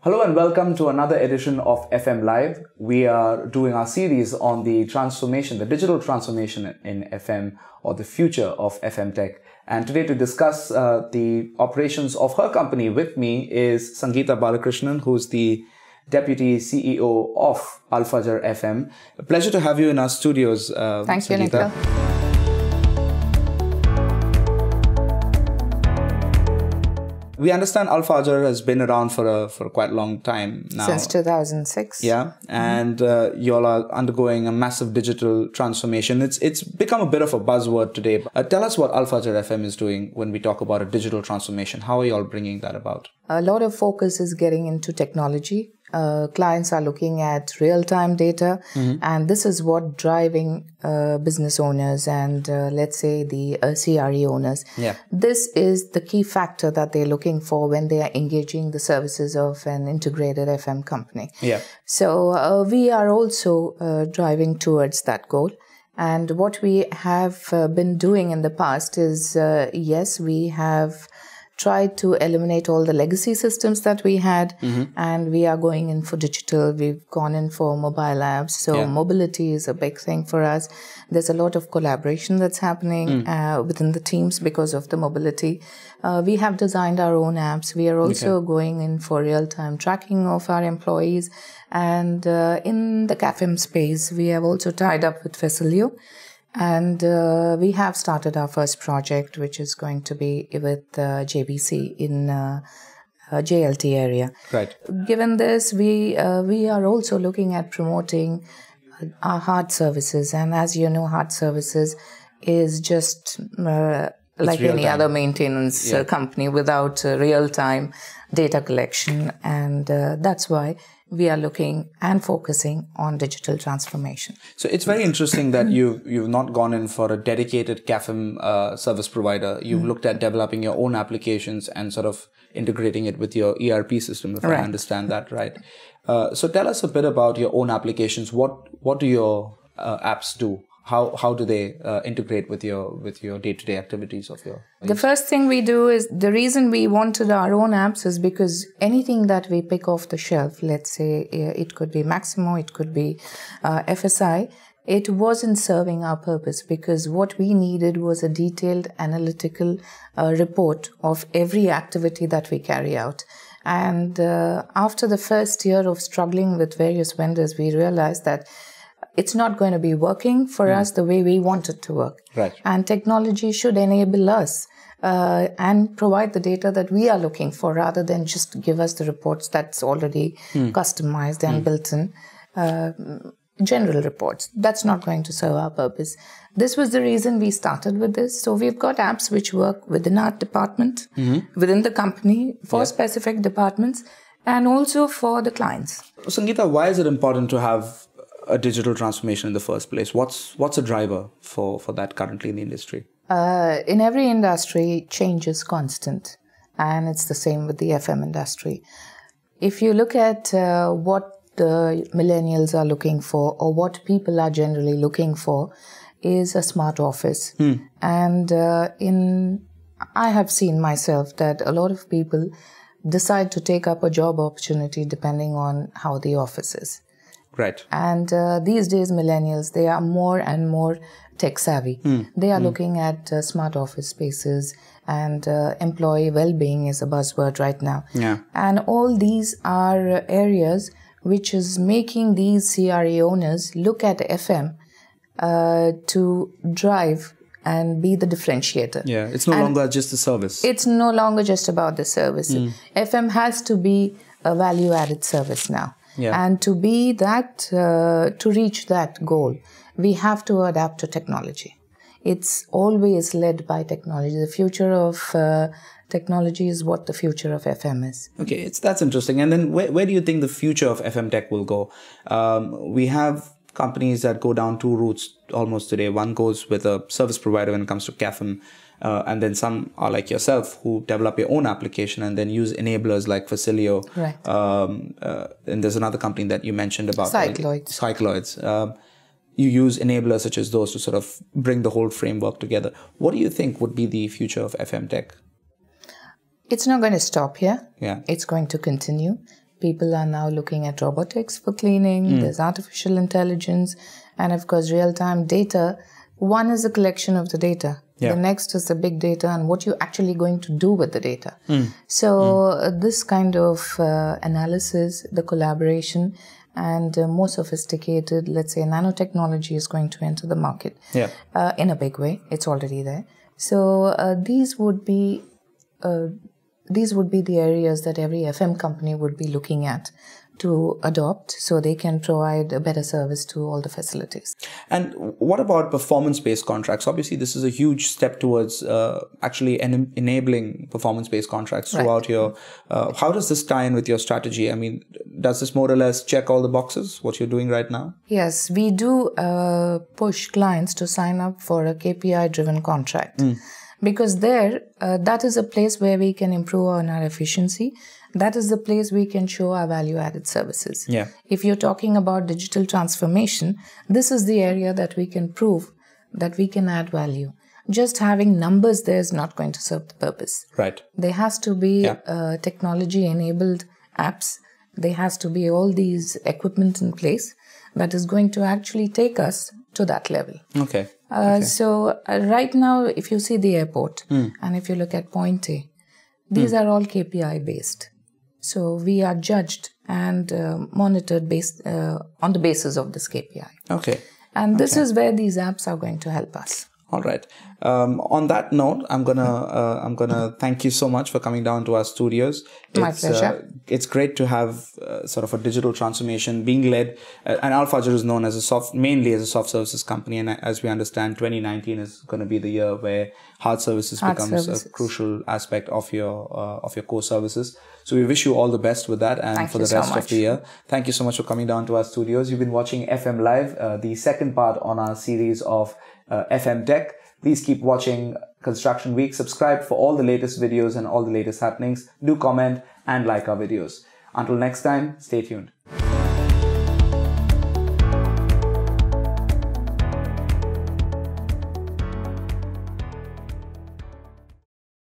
Hello and welcome to another edition of FM Live. We are doing our series on the transformation, the digital transformation in FM, or the future of FM tech. And today to discuss the operations of her company with me is Sangeetha Balakrishna, who's the Deputy CEO of Fajer FM. A pleasure to have you in our studios, Thank you, Sangeetha. Nikhil. We understand Fajer has been around for quite a long time now. Since 2006. Yeah, and you all are undergoing a massive digital transformation. It's become a bit of a buzzword today. Tell us what Fajer FM is doing when we talk about a digital transformation. How are you all bringing that about? A lot of focus is getting into technology. Clients are looking at real-time data, and this is what driving business owners and let's say the CRE owners. Yeah. This is the key factor that they're looking for when they are engaging the services of an integrated FM company. Yeah. So we are also driving towards that goal. And what we have been doing in the past is, yes, we have tried to eliminate all the legacy systems that we had, and we are going in for digital. We've gone in for mobile apps. So mobility is a big thing for us. There's a lot of collaboration that's happening within the teams because of the mobility. We have designed our own apps. We are also going in for real-time tracking of our employees. And in the CAFM space, we have also tied up with Facilio. And we have started our first project, which is going to be with JBC in JLT area. Right. Given this, we are also looking at promoting our hard services. And as you know, hard services is just like any other maintenance company without real-time data collection. And that's why we are looking and focusing on digital transformation. So it's very interesting that you've not gone in for a dedicated CAFM service provider. You've looked at developing your own applications and sort of integrating it with your ERP system, if I understand that right. So tell us a bit about your own applications. What do your apps do? How do they integrate with your day-to-day activities of your? The first thing we do is, the reason we wanted our own apps is because anything that we pick off the shelf, let's say it could be Maximo, it could be FSI, it wasn't serving our purpose, because what we needed was a detailed analytical report of every activity that we carry out. And after the first year of struggling with various vendors, we realized that it's not going to be working for us the way we want it to work. Right. And technology should enable us and provide the data that we are looking for, rather than just give us the reports that's already customized and built in. General reports. That's not going to serve our purpose. This was the reason we started with this. So we've got apps which work within our department, within the company, for specific departments, and also for the clients. Sangeetha, why is it important to have a digital transformation in the first place? What's a driver for that currently in the industry? In every industry, change is constant, and it's the same with the FM industry. If you look at what the millennials are looking for, or what people are generally looking for, is a smart office. And I have seen myself that a lot of people decide to take up a job opportunity depending on how the office is. Right. And these days, millennials, they are more and more tech savvy. They are looking at smart office spaces, and employee well-being is a buzzword right now. Yeah. And all these are areas which is making these CRE owners look at FM to drive and be the differentiator. Yeah, it's no longer just a service. It's no longer just about the service. FM has to be a value-added service now. Yeah. And to be that, to reach that goal, we have to adapt to technology. It's always led by technology. The future of technology is what the future of FM is. Okay, that's interesting. And then where do you think the future of FM tech will go? We have companies that go down two routes almost today. One goes with a service provider when it comes to CAFM. And then some are like yourself who develop your own application and then use enablers like Facilio. Right. And there's another company that you mentioned about Cycloids. You use enablers such as those to sort of bring the whole framework together. What do you think would be the future of FM tech? It's not going to stop here. Yeah. It's going to continue. People are now looking at robotics for cleaning. There's artificial intelligence, and of course, real-time data. One is a collection of the data. The next is the big data and what you're actually going to do with the data. So this kind of analysis, the collaboration, and more sophisticated, let's say, nanotechnology is going to enter the market in a big way. It's already there. So these would be the areas that every FM company would be looking at to adopt, so they can provide a better service to all the facilities. And what about performance-based contracts? Obviously, this is a huge step towards actually enabling performance-based contracts throughout here. How does this tie in with your strategy? I mean, does this more or less check all the boxes, what you're doing right now? Yes, we do push clients to sign up for a KPI-driven contract. Because there, that is a place where we can improve on our efficiency. That is the place we can show our value-added services. If you're talking about digital transformation, this is the area that we can prove that we can add value. Just having numbers there is not going to serve the purpose. There has to be technology-enabled apps. There has to be all these equipment in place that is going to actually take us to that level. So right now, if you see the airport and if you look at Point A, these are all KPI based. So we are judged and monitored based on the basis of this KPI. And this is where these apps are going to help us. All right. On that note, I'm gonna thank you so much for coming down to our studios. My pleasure. It's great to have sort of a digital transformation being led. And Al Fajer is known as mainly as a soft services company, and as we understand, 2019 is going to be the year where hard services becomes a crucial aspect of your core services. So we wish you all the best with that, and for the rest of the year. Thank you so much for coming down to our studios. You've been watching FM Live, the second part on our series of FM Tech. Please keep watching Construction Week. Subscribe for all the latest videos and all the latest happenings. Do comment and like our videos. Until next time, stay tuned.